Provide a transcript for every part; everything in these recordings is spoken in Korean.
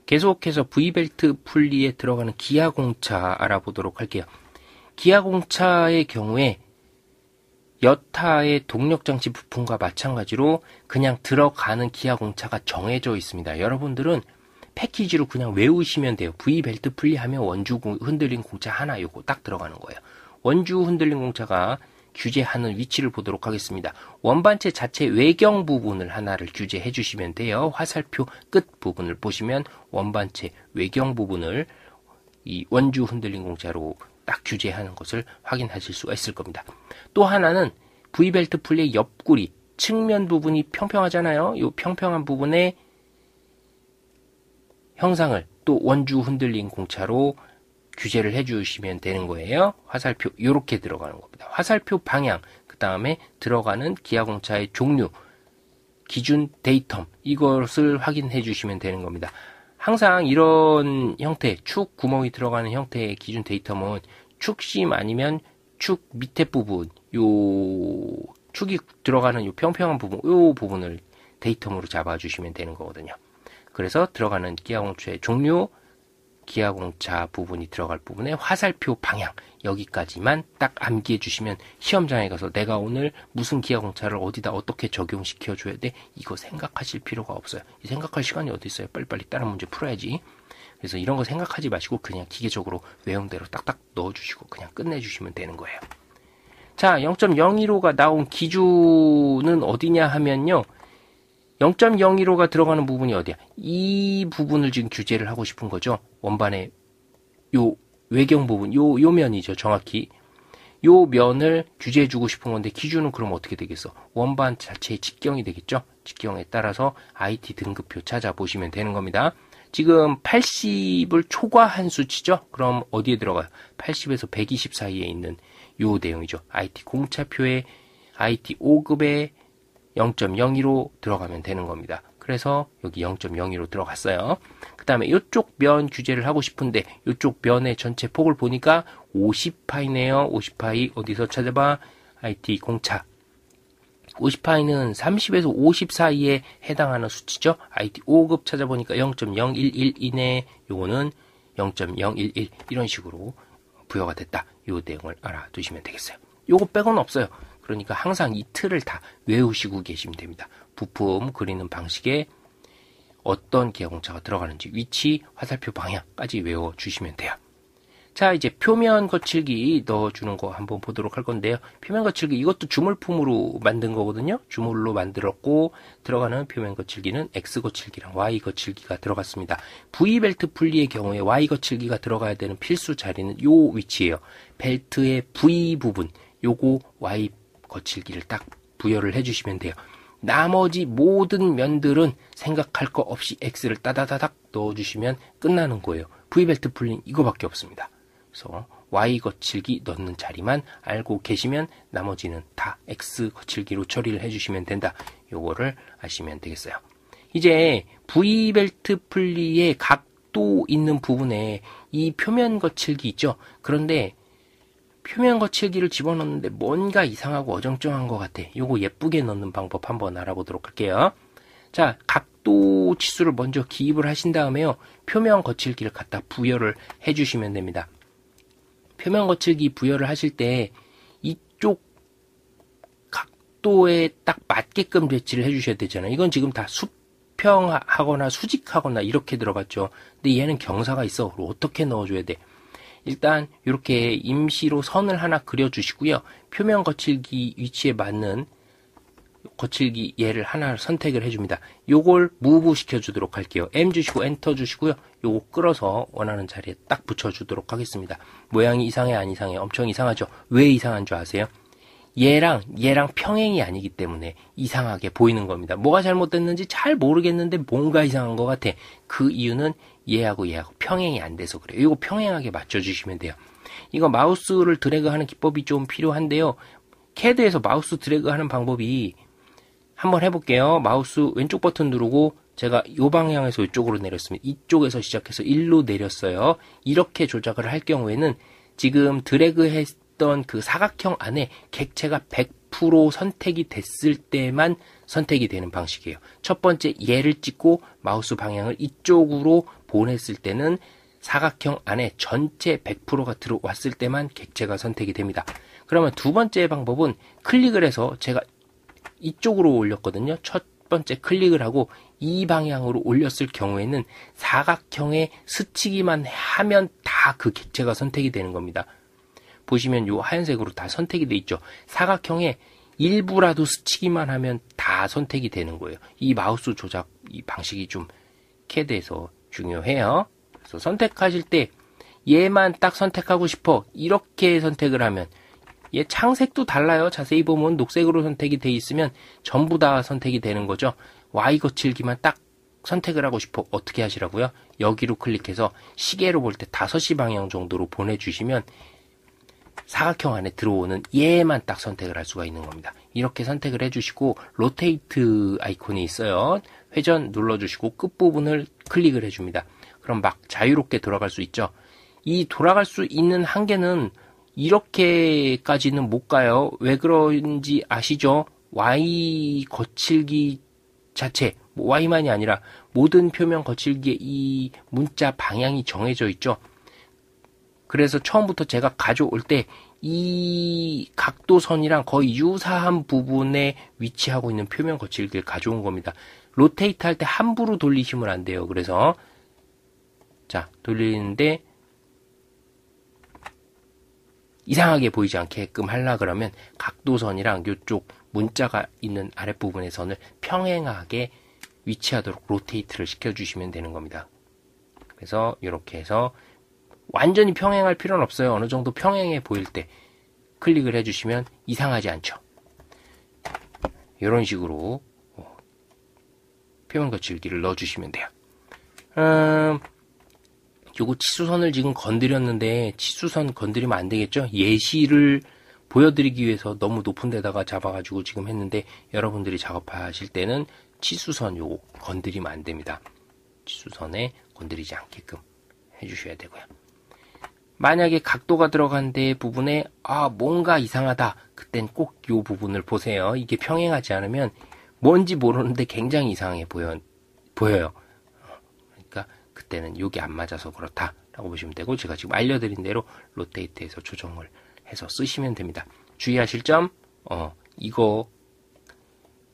계속해서 V벨트 분리에 들어가는 기아공차 알아보도록 할게요. 기아공차의 경우에 여타의 동력장치 부품과 마찬가지로 그냥 들어가는 기아공차가 정해져 있습니다. 여러분들은 패키지로 그냥 외우시면 돼요. V벨트 분리하면 원주 흔들린 공차 하나 요거 딱 들어가는 거예요. 원주 흔들린 공차가 규제하는 위치를 보도록 하겠습니다. 원반체 자체 외경 부분을 하나를 규제해 주시면 돼요. 화살표 끝 부분을 보시면 원반체 외경 부분을 이 원주 흔들린 공차로 딱 규제하는 것을 확인하실 수가 있을 겁니다. 또 하나는 V벨트 분리의 옆구리 측면 부분이 평평하잖아요. 이 평평한 부분에 형상을 또 원주 흔들린 공차로 규제를 해주시면 되는 거예요. 화살표 이렇게 들어가는 겁니다. 화살표 방향, 그 다음에 들어가는 기아공차의 종류, 기준 데이텀 이것을 확인해 주시면 되는 겁니다. 항상 이런 형태, 축 구멍이 들어가는 형태의 기준 데이텀은 축심 아니면 축 밑에 부분, 요 축이 들어가는 요 평평한 부분, 요 부분을 데이텀으로 잡아주시면 되는 거거든요. 그래서 들어가는 기아공차의 종류, 기아공차 부분이 들어갈 부분의 화살표 방향 여기까지만 딱 암기해 주시면 시험장에 가서 내가 오늘 무슨 기아공차를 어디다 어떻게 적용시켜 줘야 돼 이거 생각하실 필요가 없어요. 생각할 시간이 어디 있어요. 빨리빨리 다른 문제 풀어야지. 그래서 이런 거 생각하지 마시고 그냥 기계적으로 외형대로 딱딱 넣어주시고 그냥 끝내주시면 되는 거예요. 자, 0.015가 나온 기준은 어디냐 하면요. 0.015가 들어가는 부분이 어디야? 이 부분을 지금 규제를 하고 싶은 거죠. 원반의 요 외경 부분, 요 면이죠. 정확히. 요 면을 규제해 주고 싶은 건데 기준은 그럼 어떻게 되겠어? 원반 자체의 직경이 되겠죠. 직경에 따라서 IT 등급표 찾아보시면 되는 겁니다. 지금 80을 초과한 수치죠. 그럼 어디에 들어가요? 80에서 120 사이에 있는 요 내용이죠. IT 공차표에 IT 5급에 0.015 들어가면 되는 겁니다. 그래서 여기 0.02로 들어갔어요. 그 다음에 이쪽 면 규제를 하고 싶은데 이쪽 면의 전체 폭을 보니까 50파이네요. 50파이 어디서 찾아봐? IT 공차. 50파이는 30에서 50 사이에 해당하는 수치죠. IT 5급 찾아보니까 0.011이네. 요거는 0.011 이런 식으로 부여가 됐다. 요 내용을 알아두시면 되겠어요. 요거 빼고는 없어요. 그러니까 항상 이 틀을 다 외우시고 계시면 됩니다. 부품 그리는 방식에 어떤 기아공차가 들어가는지 위치, 화살표 방향까지 외워주시면 돼요. 자, 이제 표면 거칠기 넣어주는 거 한번 보도록 할 건데요. 표면 거칠기 이것도 주물품으로 만든 거거든요. 주물로 만들었고 들어가는 표면 거칠기는 X 거칠기랑 Y 거칠기가 들어갔습니다. V벨트 분리의 경우에 Y 거칠기가 들어가야 되는 필수 자리는 요 위치예요. 벨트의 V 부분 요거 Y 거칠기를 딱 부여를 해주시면 돼요. 나머지 모든 면들은 생각할 거 없이 X를 따다다닥 넣어주시면 끝나는 거예요. V벨트 풀린 이거밖에 없습니다. 그래서 Y 거칠기 넣는 자리만 알고 계시면 나머지는 다 X 거칠기로 처리를 해주시면 된다. 요거를 아시면 되겠어요. 이제 V벨트 분리의 각도 있는 부분에 이 표면 거칠기 있죠. 그런데 표면 거칠기를 집어넣는데 뭔가 이상하고 어정쩡한 것 같아. 요거 예쁘게 넣는 방법 한번 알아보도록 할게요. 자, 각도 치수를 먼저 기입을 하신 다음에요. 표면 거칠기를 갖다 부여를 해주시면 됩니다. 표면 거칠기 부여를 하실 때 이쪽 각도에 딱 맞게끔 배치를 해주셔야 되잖아요. 이건 지금 다 수평하거나 수직하거나 이렇게 들어갔죠. 근데 얘는 경사가 있어. 그럼 어떻게 넣어줘야 돼? 일단 이렇게 임시로 선을 하나 그려주시고요. 표면 거칠기 위치에 맞는 거칠기 얘를 하나 선택을 해줍니다. 요걸 무브 시켜주도록 할게요. M 주시고 엔터 주시고요. 요거 끌어서 원하는 자리에 딱 붙여주도록 하겠습니다. 모양이 이상해 안 이상해? 엄청 이상하죠? 왜 이상한 줄 아세요? 얘랑 평행이 아니기 때문에 이상하게 보이는 겁니다. 뭐가 잘못됐는지 잘 모르겠는데 뭔가 이상한 것 같아. 그 이유는 얘하고 평행이 안 돼서 그래요. 이거 평행하게 맞춰주시면 돼요. 이거 마우스를 드래그하는 기법이 좀 필요한데요. 캐드에서 마우스 드래그하는 방법이 한번 해볼게요. 마우스 왼쪽 버튼 누르고 제가 이 방향에서 이쪽으로 내렸습니다. 이쪽에서 시작해서 1로 내렸어요. 이렇게 조작을 할 경우에는 지금 드래그했던 그 사각형 안에 객체가 100% 선택이 됐을 때만 선택이 되는 방식이에요. 첫 번째 얘를 찍고 마우스 방향을 이쪽으로 보냈을 때는 사각형 안에 전체 100%가 들어왔을 때만 객체가 선택이 됩니다. 그러면 두 번째 방법은 클릭을 해서 제가 이쪽으로 올렸거든요. 첫 번째 클릭을 하고 이 방향으로 올렸을 경우에는 사각형에 스치기만 하면 다 그 객체가 선택이 되는 겁니다. 보시면 요 하얀색으로 다 선택이 돼 있죠. 사각형에 일부라도 스치기만 하면 다 선택이 되는 거예요. 이 마우스 조작 이 방식이 좀 CAD에서 중요해요. 그래서 선택하실 때 얘만 딱 선택하고 싶어 이렇게 선택을 하면 얘 창색도 달라요. 자세히 보면 녹색으로 선택이 돼 있으면 전부 다 선택이 되는 거죠. Y 거칠기만 딱 선택을 하고 싶어 어떻게 하시라고요? 여기로 클릭해서 시계로 볼 때 5시 방향 정도로 보내주시면 사각형 안에 들어오는 얘만 딱 선택을 할 수가 있는 겁니다. 이렇게 선택을 해주시고 로테이트 아이콘이 있어요. 회전 눌러주시고 끝부분을 클릭을 해줍니다. 그럼 막 자유롭게 돌아갈 수 있죠. 이 돌아갈 수 있는 한계는 이렇게까지는 못 가요. 왜 그런지 아시죠? Y 거칠기 자체, Y만이 아니라 모든 표면 거칠기에 이 문자 방향이 정해져 있죠. 그래서 처음부터 제가 가져올 때 이 각도선이랑 거의 유사한 부분에 위치하고 있는 표면 거칠기를 가져온 겁니다. 로테이트 할 때 함부로 돌리시면 안 돼요. 그래서 자 돌리는데 이상하게 보이지 않게끔 하려 그러면 각도선이랑 이쪽 문자가 있는 아랫부분의 선을 평행하게 위치하도록 로테이트를 시켜주시면 되는 겁니다. 그래서 이렇게 해서 완전히 평행할 필요는 없어요. 어느 정도 평행해 보일 때 클릭을 해주시면 이상하지 않죠. 이런 식으로 표면 거칠기를 넣어주시면 돼요. 요거 치수선을 지금 건드렸는데 치수선 건드리면 안 되겠죠? 예시를 보여드리기 위해서 너무 높은 데다가 잡아가지고 지금 했는데 여러분들이 작업하실 때는 치수선 요거 건드리면 안 됩니다. 치수선에 건드리지 않게끔 해주셔야 되고요. 만약에 각도가 들어간 데 부분에 뭔가 이상하다. 그땐 꼭 요 부분을 보세요. 이게 평행하지 않으면 뭔지 모르는데 굉장히 이상해 보여요. 그러니까 그때는 요게 안 맞아서 그렇다라고 보시면 되고 제가 지금 알려드린 대로 로테이트해서 조정을 해서 쓰시면 됩니다. 주의하실 점 이거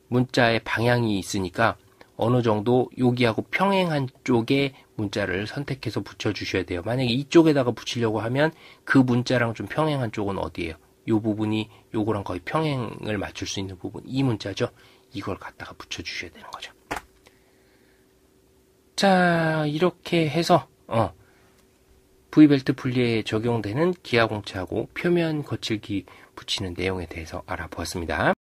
문자의 방향이 있으니까 어느 정도 여기하고 평행한 쪽에 문자를 선택해서 붙여주셔야 돼요. 만약에 이쪽에다가 붙이려고 하면 그 문자랑 좀 평행한 쪽은 어디예요? 요 부분이 요거랑 거의 평행을 맞출 수 있는 부분, 이 문자죠. 이걸 갖다가 붙여주셔야 되는 거죠. 자, 이렇게 해서 V벨트 분리에 적용되는 기하공차하고 표면 거칠기 붙이는 내용에 대해서 알아보았습니다.